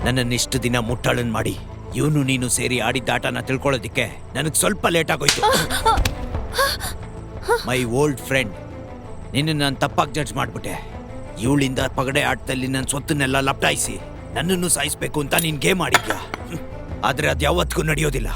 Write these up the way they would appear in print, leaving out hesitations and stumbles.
ನನ್ನನ್ನಿಷ್ಟು ದಿನ ಮುಟ್ಟಾಳನ್ ಮಾಡಿ ಇವನು ನೀನು ಸೇರಿ ಆಡಿದ್ದ ಆಟನ ತಿಳ್ಕೊಳ್ಳೋದಿಕ್ಕೆ ನನಗೆ ಸ್ವಲ್ಪ ಲೇಟ್ ಆಗೋಯ್ತು. ಮೈ ಓಲ್ಡ್ ಫ್ರೆಂಡ್, ನಿನ್ನ ನಾನು ತಪ್ಪಾಗಿ ಜಡ್ಜ್ ಮಾಡ್ಬಿಟ್ಟೆ. ಇವಳಿಂದ ಪಗಡೆ ಆಟದಲ್ಲಿ ನನ್ನ ಸ್ವತ್ತನ್ನೆಲ್ಲ ಲಪ್ಟಾಯಿಸಿ ನನ್ನನ್ನು ಸಾಯಿಸ್ಬೇಕು ಅಂತ ನೀನ್ ಗೇಮ್ ಆಡಿದ್ಯಾ. ಆದ್ರೆ ಅದು ಯಾವತ್ತಿಗೂ ನಡೆಯೋದಿಲ್ಲ.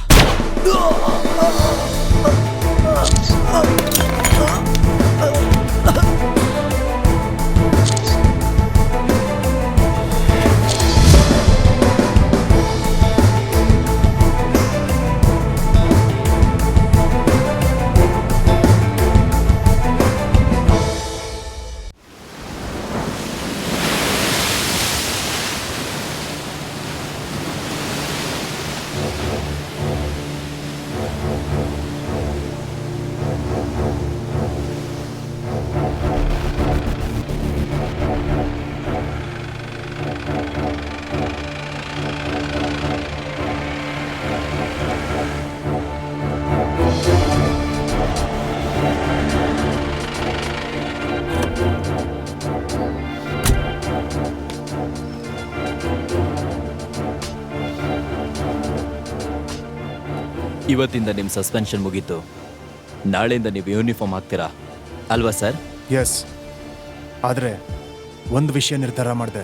ಇವತ್ತಿಂದ ನಿಮ್ಮ ಸಸ್ಪೆನ್ಷನ್ ಮುಗೀತು. ನಾಳೆಯಿಂದ ನೀವು ಯೂನಿಫಾರ್ಮ್ ಹಾಕ್ತೀರಾ ಅಲ್ವಾ ಸರ್? ಎಸ್. ಆದರೆ ಒಂದು ವಿಷಯ ನಿರ್ಧಾರ ಮಾಡಿದೆ.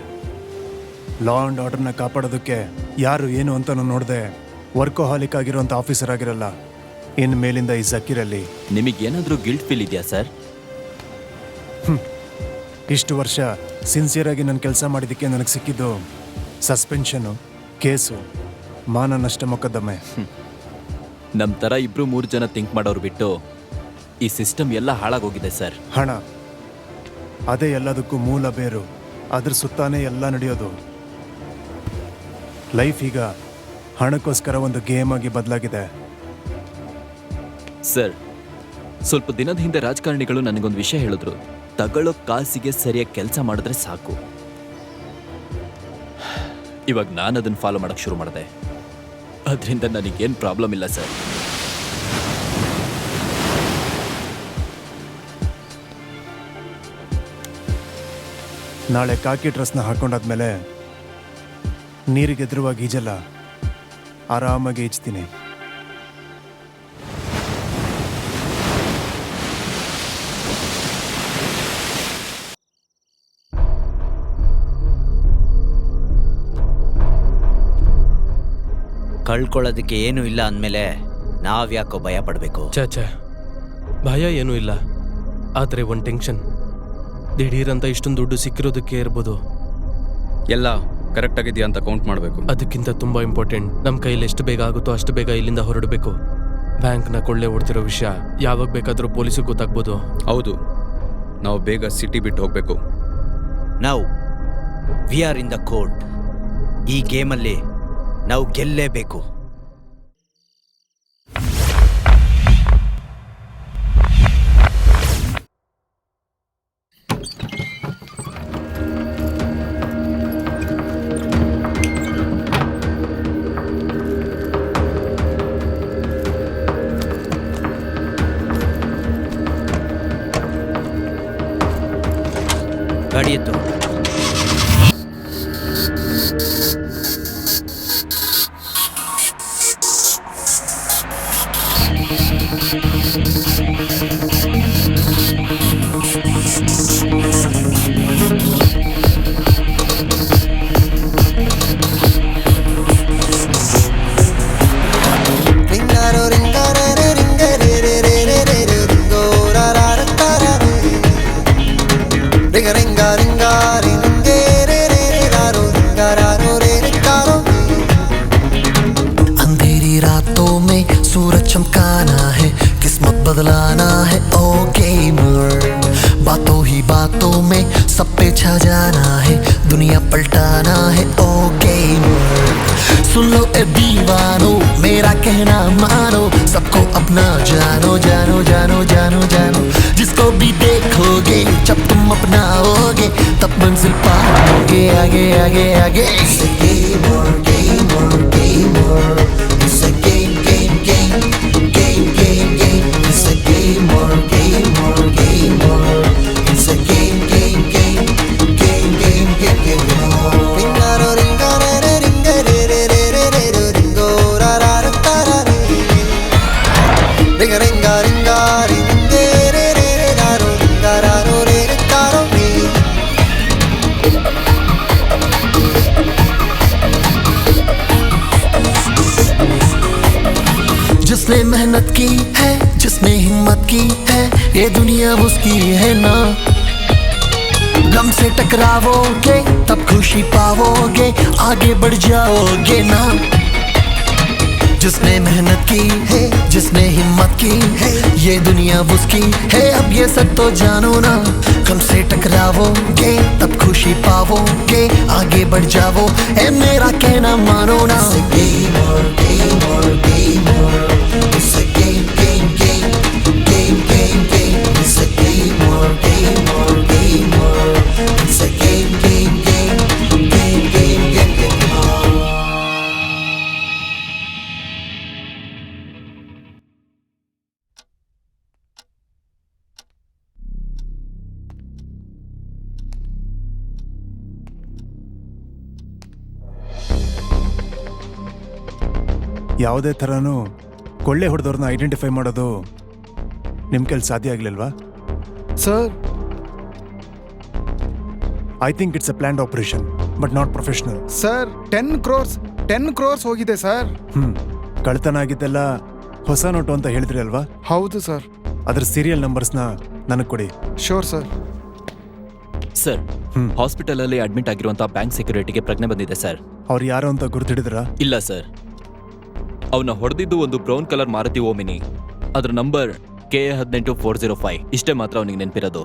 ಲಾ ಆ್ಯಂಡ್ ಆರ್ಡರ್ನ ಕಾಪಾಡೋದಕ್ಕೆ ಯಾರು ಏನು ಅಂತ ನೋಡದೆ ವರ್ಕೋಹಾಲಿಕ್ ಆಗಿರೋಂಥ ಆಫೀಸರ್ ಆಗಿರಲ್ಲ. ಇನ್ನು ಮೇಲಿಂದ ಈ ಜಕೀರಲ್ಲಿ ನಿಮಗೇನಾದರೂ ಗಿಲ್ಟ್ ಫೀಲ್ ಇದೆಯಾ ಸರ್? ಇಷ್ಟು ವರ್ಷ ಸಿನ್ಸಿಯರಾಗಿ ನಾನು ಕೆಲಸ ಮಾಡಿದ್ದಕ್ಕೆ ನನಗೆ ಸಿಕ್ಕಿದ್ದು ಸಸ್ಪೆನ್ಷನು, ಕೇಸು, ಮಾನ ನಷ್ಟ ಮೊಕದ್ದಮೆ. ನಮ್ಮ ಥರ 2-3 ಜನ ಥಿಂಕ್ ಮಾಡೋರು ಬಿಟ್ಟು ಈ ಸಿಸ್ಟಮ್ ಎಲ್ಲ ಹಾಳಾಗೋಗಿದೆ ಸರ್. ಹಣ ಅದೇ ಎಲ್ಲದಕ್ಕೂ ಮೂಲ ಬೇರು. ಅದ್ರ ಸುತ್ತಾನೇ ಎಲ್ಲ ನಡೆಯೋದು. ಲೈಫ್ ಈಗ ಹಣಕ್ಕೋಸ್ಕರ ಒಂದು ಗೇಮ್ ಆಗಿ ಬದಲಾಗಿದೆ. ಸರ್, ಸ್ವಲ್ಪ ದಿನದ ಹಿಂದೆ ರಾಜಕಾರಣಿಗಳು ನನಗೊಂದು ವಿಷಯ ಹೇಳಿದ್ರು. ತಗೊಳ್ಳೋ ಕಾಸಿಗೆ ಸರಿಯಾಗಿ ಕೆಲಸ ಮಾಡಿದ್ರೆ ಸಾಕು. ಇವಾಗ ನಾನು ಅದನ್ನು ಫಾಲೋ ಮಾಡೋಕ್ಕೆ ಶುರು ಮಾಡಿದೆ. ಅದರಿಂದ ನನಗೇನು ಪ್ರಾಬ್ಲಮ್ ಇಲ್ಲ ಸರ್. ನಾಳೆ ಕಾಕಿ ಡ್ರೆಸ್ನ ಹಾಕೊಂಡಾದ್ಮೇಲೆ ನೀರಿಗೆ ಎದುರುವಾಗಿ ಈಜಲ್ಲ, ಆರಾಮಾಗಿ ಈಜ್ತೀನಿ. ಕಳ್ಕೊಳ್ಳೋದಕ್ಕೆ ಏನೂ ಇಲ್ಲ ಅಂದಮೇಲೆ ನಾವ್ಯಾಕೋ ಭಯ ಪಡಬೇಕು? ಚಾಚಾ, ಭಯ ಏನೂ ಇಲ್ಲ. ಆದರೆ ಒಂದು ಟೆನ್ಷನ್. ದಿಢೀರಂತ ಇಷ್ಟೊಂದು ದುಡ್ಡು ಸಿಕ್ಕಿರೋದಕ್ಕೆ ಇರ್ಬೋದು. ಎಲ್ಲ ಕರೆಕ್ಟ್ ಆಗಿದೆಯಾ ಅಂತ ಕೌಂಟ್ ಮಾಡಬೇಕು. ಅದಕ್ಕಿಂತ ತುಂಬ ಇಂಪಾರ್ಟೆಂಟ್, ನಮ್ಮ ಕೈಯಲ್ಲಿ ಎಷ್ಟು ಬೇಗ ಆಗುತ್ತೋ ಅಷ್ಟು ಬೇಗ ಇಲ್ಲಿಂದ ಹೊರಡಬೇಕು. ಬ್ಯಾಂಕ್ನ ಕೊಳ್ಳೆ ಹೊಡ್ತಿರೋ ವಿಷಯ ಯಾವಾಗ ಬೇಕಾದರೂ ಪೊಲೀಸಿಗೆ ಗೊತ್ತಾಗ್ಬೋದು. ಹೌದು, ನಾವು ಬೇಗ ಸಿಟಿ ಬಿಟ್ಟು ಹೋಗಬೇಕು. ನಾವು we are in the court. ಈ ಗೇಮಲ್ಲಿ ನಾವು ಗೆಲ್ಲೇಬೇಕು. ಗಾಡಿ ಎತ್ತು. सूरज चमकाना है, किस्मत बदलाना है, ओ गेमर। बातों ही बातों में सब पे छा जाना है, दुनिया पलटाना है, ओ गेमर। सुन लो ए दीवानो, मेरा कहना मानो, सबको अपना जानो जानो जानो जानो जानो। जिसको भी देखोगे जब तुम अपनाओगे, तब मंजिल पाओगे आगे आगे आगे। Gamer gamer gamer, it's a game game game game game game, it's a gamer gamer gamer, it's a game game game game game game game. Ringaro ringaro ringaro मेहनत की है, जिसने हिम्मत की है, ये दुनिया उसकी है ना। गम से टकराओगे तब खुशी पाओगे, आगे बढ़ जाओगे ना। जिसने मेहनत की है, जिसने हिम्मत की है, ये दुनिया उसकी है, अब ये सब तो जानो ना। गम से टकराओगे तब खुशी पाओगे, आगे बढ़ जाओ, ए मेरा कहना मानो ना। It's a game or game or game or it's a game game game game game game. It's a game or game or game or it's a game game game game game game game. ಯಾವುದೇ ಥರನೂ ಕೊಳ್ಳೆ ಹೊಡೆದವ್ರನ್ನ identify ಮಾಡೋದು ನಿಮ್ಮ ಕೈಲಿ ಸಾಧ್ಯ ಆಗಲಿಲ್ವಾ? Sir I think it's a planned operation but not professional. Sir 10 crores ಹೋಗಿದೆ sir. ಕಳ್ತನ ಆಗಿದ್ದೆಲ್ಲ ಹೊಸ ನೋಟು ಅಂತ ಹೇಳಿದ್ರಿ ಅಲ್ವಾ? ಹೌದು ಸರ್. ಅದ್ರ ಸೀರಿಯಲ್ ನಂಬರ್ಸ್ನ ನನಗೆ ಕೊಡಿ. Sure sir. ಸರ್, ಹಾಸ್ಪಿಟಲ್ ಅಲ್ಲಿ ಅಡ್ಮಿಟ್ ಆಗಿರುವಂತ ಬ್ಯಾಂಕ್ ಸೆಕ್ಯೂರಿಟಿಗೆ ಪ್ರಜ್ಞೆ ಬಂದಿದೆ ಸರ್. ಅವ್ರು ಯಾರು ಅಂತ ಗುರುತಿಡಿದ್ರಾ? ಇಲ್ಲ ಸರ್, ಅವನ ಹೊಡೆದಿದ್ದು ಒಂದು ಬ್ರೌನ್ ಕಲರ್ ಮಾರುತಿ ಓಮಿನಿ. ಅದ್ರ ನಂಬರ್ KA18405. ಇಷ್ಟೇ ಮಾತ್ರ ಅವನಿಗೆ ನೆನಪಿರೋದು.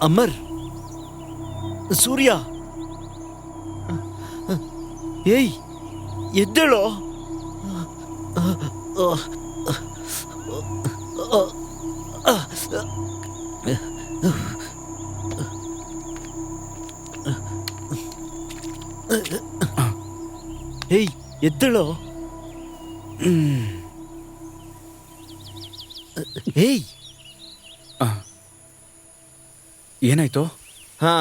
ಅಮರ್, ಸೂರ್ಯ, ಏಯ್ ಎದ್ದೇಳೋ. ಏಯ್ ಎದ್ದೇಳೋ. ಏಯ್ ಏನಾಯ್ತು? ಹಾ,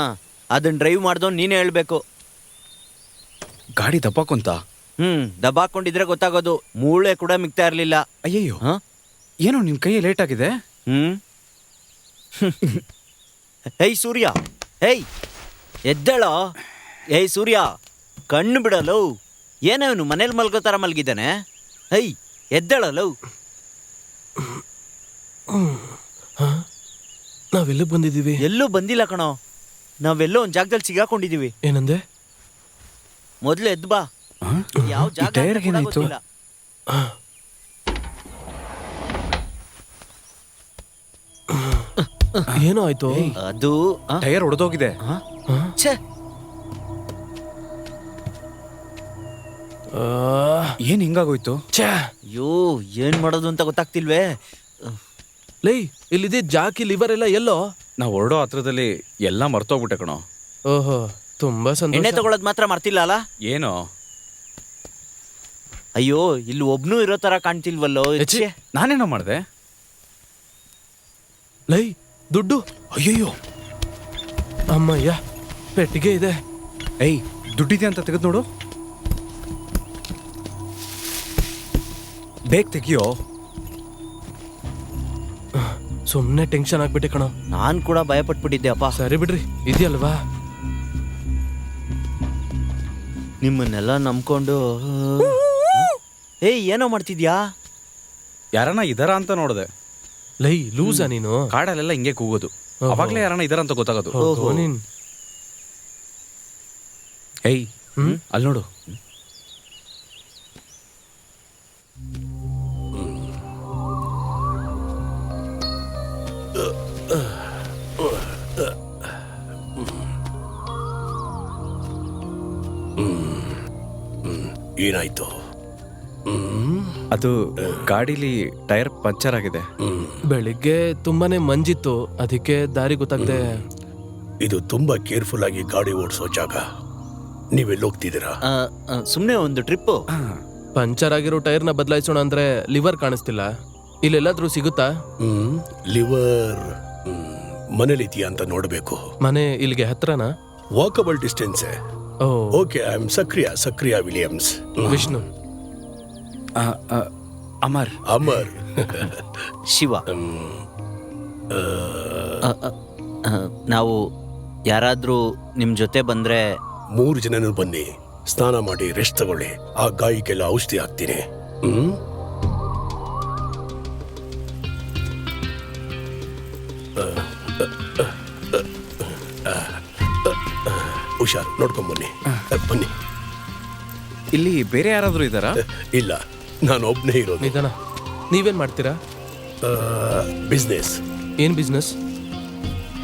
ಅದನ್ನ ಡ್ರೈವ್ ಮಾಡ್ದವ್ ನೀನೇ ಹೇಳ್ಬೇಕು. ಗಾಡಿ ದಬ್ಬಾಕೊಂತ? ದಬಾಕೊಂಡಿದ್ರೆ ಗೊತ್ತಾಗೋದು. ಮೂಳೆ ಕೂಡ ಮಿಗ್ತಾ ಇರ್ಲಿಲ್ಲ. ಅಯ್ಯಯ್ಯೋ, ಹಾ? ಏನೋ ನಿನ್ ಕೈ ಲೇಟ್ ಆಗಿದೆ. ಏಯ್ ಸೂರ್ಯ, ಏಯ್ ಎದ್ದೇಳೋ. ಏಯ್ ಸೂರ್ಯ, ಕಣ್ಣು ಬಿಡಲು. ಏನವನು ಮನೇಲಿ ಮಲ್ಗೋ ಥರ ಮಲ್ಗಿದ್ದಾನೆ. ಏಯ್ ಎದ್ದೇಳಲು. ನಾವೆಲ್ಲ ಬಂದಿದ್ದೀವಿ? ಎಲ್ಲೂ ಬಂದಿಲ್ಲ ಕಣೋ, ನಾವೆಲ್ಲೋ ಒಂದ್ ಜಾಗದಲ್ಲಿ ಸಿಗಾಕೊಂಡಿದೀವಿ. ಏನಂದೆ? ಮೊದ್ಲು ಎದ್ದು ಬಾ. ಯಾವ ಜಾಗ ಅಂತ ಕೂಡ ಏನಾಯ್ತು? ಗೊತ್ತಿಲ್ಲ. ಏನೋ ಆಯ್ತು? ಅದು ಟೈರ್ ಹೊಡೆದೋಗಿದೆ. ಛೇ, ಏನ್ ಹಿಂಗಾಗೋಯ್ತು? ಅಯ್ಯೋ, ಏನ್ ಮಾಡೋದು ಅಂತ ಗೊತ್ತಾಗ್ತಿಲ್ವೇ. ಲೈ, ಇಲ್ಲಿದೆ ಜಾಕಿ ಲಿವರ್ ಎಲ್ಲ ಎಲ್ಲೋ? ನಾವು ಹೊರಡೋ ಹತ್ರದಲ್ಲಿ ಎಲ್ಲ ಮರ್ತೋಗ್ಬಿಟ್ಟೆ ಕಣೋ. ಓಹೋ, ತುಂಬಾ ಎಣ್ಣೆ ಸಂತೋಷ. ತಗೊಳದ್ ಮಾತ್ರ ಮರ್ತಿಲ್ಲ ಅಲ್ಲ? ಏನೋ ಅಯ್ಯೋ, ಇಲ್ಲಿ ಒಬ್ನು ಇರೋ ತರ ಕಾಣ್ತಿಲ್ವಲ್ಲೋ. ಛೆ. ನಾನೇನೋ ಮಾಡ್ದೆ? ಲೈ, ದುಡ್ಡು. ಅಯ್ಯಯ್ಯೋ, ಅಮ್ಮಯ್ಯ, ಪೆಟ್ಟಿಗೆ ಇದೆ. ಏಯ್, ದುಡ್ಡಿದೆ ಅಂತ ತೆಗೆದು ನೋಡು. ಬೇಗ ತೆಗಿಯೋ. ಸುಮ್ನೆ ಟೆನ್ಷನ್ ಆಗ್ಬಿಟ್ಟೆ ಕಣ. ನಾನ್ ಕೂಡ ಭಯ ಪಟ್ಬಿಟ್ಟಿದ್ದೆ ಅಪ್ಪ. ಸರಿ ಬಿಡ್ರಿ, ಇದೆಯಲ್ವಾ? ನಿಮ್ಮನ್ನೆಲ್ಲ ನಂಬ್ಕೊಂಡು. ಏಯ್, ಏನೋ ಮಾಡ್ತಿದ್ಯಾ? ಯಾರನ್ನ ಇದರ ಅಂತ ನೋಡಿದೆ. ಲೈ ಲೂಸಾ ನೀನು? ಕಾಡಲ್ಲೆಲ್ಲ ಹಿಂಗೆ ಕೂಗೋದು. ಅವಾಗ್ಲೇ ಯಾರನ್ನ ಇದರ ಅಂತ ಗೊತ್ತಾಗೋದು. ಓಹೋ, ನೀನ್ ಏಯ್ ಅಲ್ಲಿ ನೋಡು. ಏನಾಯ್ತು? ಅದು ಗಾಡಿಲಿ ಟೈರ್ ಪಂಚರ್ ಆಗಿದೆ. ಬೆಳಿಗ್ಗೆ ತುಂಬಾನೇ ಮಂಜಿತ್ತು, ಅದಕ್ಕೆ ದಾರಿ ಗೊತ್ತಾಗ್ದೆ. ಇದು ತುಂಬಾ ಕೇರ್ಫುಲ್ ಆಗಿ ಗಾಡಿ ಓಡಿಸೋ ಜಾಗ. ನೀವೆಲ್ಲಿ ಹೋಗ್ತಿದ್ದೀರಾ? ಸುಮ್ಮನೆ ಒಂದು ಟ್ರಿಪ್ಪು. ಪಂಚರ್ ಆಗಿರೋ ಟೈರ್ನ ಬದಲಾಯಿಸೋಣ ಅಂದ್ರೆ ಲಿವರ್ ಕಾಣಿಸ್ತಿಲ್ಲ. ಇಲ್ಲೆಲ್ಲಾದ್ರೂ ಸಿಗುತ್ತಾ? ಲಿವರ್ ಮನೇಲಿದೆಯಾ ಅಂತ ನೋಡಬೇಕು. ಮನೆ ಇಲ್ಲಿಗೆ ಹತ್ರನಾ? Walkable distance. Oh, okay, I am Zachariah Williams. Vishnu. Amar. Amar. Shiva. ನಾವು ಯಾರಾದ್ರೂ ನಿಮ್ ಜೊತೆ ಬಂದ್ರೆ 3 ಜನನು ಬನ್ನಿ. ಸ್ನಾನ ಮಾಡಿ ರೆಸ್ಟ್ ತಗೊಳ್ಳಿ. ಆ ಗಾಯಕ್ಕೆಲ್ಲ ಔಷಧಿ ಹಾಕ್ತೀನಿ. ಹುಷಾರ್, ನೋಡ್ಕೊಂಬನ್ನಿ. ಬನ್ನಿ. ಇಲ್ಲಿ ಬೇರೆ ಯಾರಾದ್ರೂ ಇದ್ದಾರಾ? ಇಲ್ಲ, ನಾನು ಒಬ್ನೇ ಇರೋದು. ನಿಧಾನ. ನೀವೇನ್ ಮಾಡ್ತೀರಾ? ಬಿಸ್ನೆಸ್. ಏನ್ ಬಿಸ್ನೆಸ್?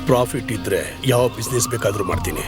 ಪ್ರಾಫಿಟ್ ಇದ್ರೆ ಯಾವ ಬಿಸ್ನೆಸ್ ಬೇಕಾದ್ರೂ ಮಾಡ್ತೀನಿ.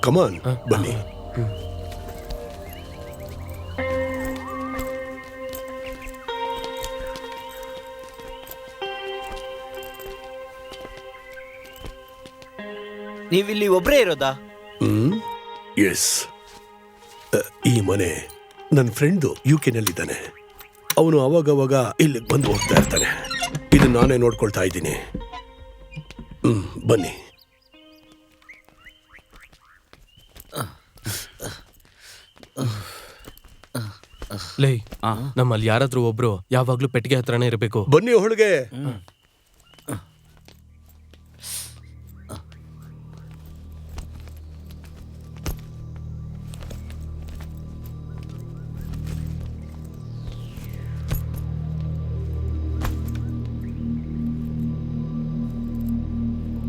ಕಮಾನ್, ಬನ್ನಿ. ನೀವಿಲ್ಲಿ ಒಬ್ರೇ ಇರೋದಾ? ಎಸ್. ಈ ಮನೆ ನನ್ನ ಫ್ರೆಂಡು UK ನಲ್ಲಿದ್ದಾನೆ. ಅವನು ಅವಾಗವಾಗ ಇಲ್ಲಿಗೆ ಬಂದು ಹೋಗ್ತಾ ಇರ್ತಾನೆ. ಇದು ನಾನೇ ನೋಡ್ಕೊಳ್ತಾ ಇದ್ದೀನಿ. ಬನ್ನಿ. ಲೈ, ನಮ್ಮಲ್ಲಿ ಯಾರಾದ್ರೂ ಒಬ್ರು ಯಾವಾಗ್ಲೂ ಪೆಟ್ಟಿಗೆ ಹತ್ರನೇ ಇರಬೇಕು. ಬನ್ನಿ ಒಳಗೆ.